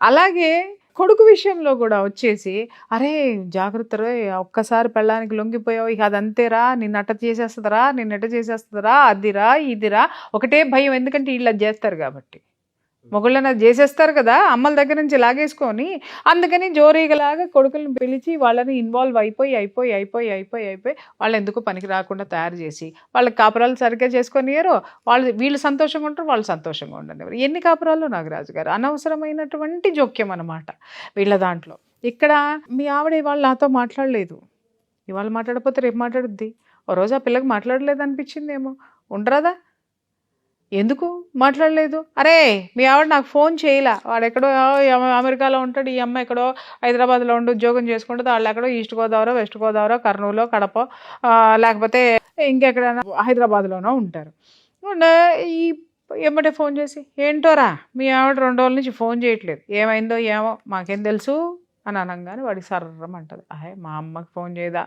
అలాగే కొడుకు విషయంలో కూడా వచ్చేసి, అరే జాగ్రత్త రే, ఒక్కసారి పెళ్ళానికి లొంగిపోయావు, ఇక అదంతేరా, నిన్నట్ట చేసేస్తుందిరా, నిన్నెట చేసేస్తుందిరా, అదిరా ఇదిరా, ఒకటే భయం. ఎందుకంటే వీళ్ళు అది చేస్తారు కాబట్టి, మొగుళ్ళని అది చేసేస్తారు కదా అమ్మల దగ్గర నుంచి లాగేసుకొని. అందుకని జోరీగలాగా కొడుకులను పిలిచి వాళ్ళని ఇన్వాల్వ్ అయిపోయి వాళ్ళు ఎందుకు పనికి రాకుండా తయారు చేసి వాళ్ళకి కాపురాలు సరిగ్గా చేసుకొనియరు. వీళ్ళు సంతోషంగా ఉంటారు, వాళ్ళు సంతోషంగా ఉండనివ్వరు. ఎన్ని కాపురాలు నాగరాజు గారు, అనవసరమైనటువంటి జోక్యం అన్నమాట వీళ్ళ దాంట్లో. ఇక్కడ మీ ఆవిడ ఇవాళ నాతో మాట్లాడలేదు, ఇవాళ మాట్లాడకపోతే రేపు మాట్లాడుద్ది. ఓ రోజు ఆ పిల్లకి మాట్లాడలేదు అనిపించిందేమో, ఉండరాదా? ఎందుకు మాట్లాడలేదు? అరే మీ ఆవిడ నాకు ఫోన్ చేయలే, వాడెక్కడో అమెరికాలో ఉంటాడు, ఈ అమ్మ ఎక్కడో హైదరాబాద్లో ఉండి ఉద్యోగం చేసుకుంటుంది, వాళ్ళు ఎక్కడో ఈస్ట్ గోదావరో వెస్ట్ గోదావరో కర్నూలు కడప లేకపోతే ఇంకెక్కడైనా హైదరాబాద్లోనో ఉంటారు. ఈ ఎమ్మటే ఫోన్ చేసి, ఏంటోరా మీ ఆవిడ 2 రోజుల నుంచి ఫోన్ చేయట్లేదు, ఏమైందో ఏమో మాకేం తెలుసు అని అనగానే వాడికి సర్రమంటది. అహే మా అమ్మకి ఫోన్ చేయదా,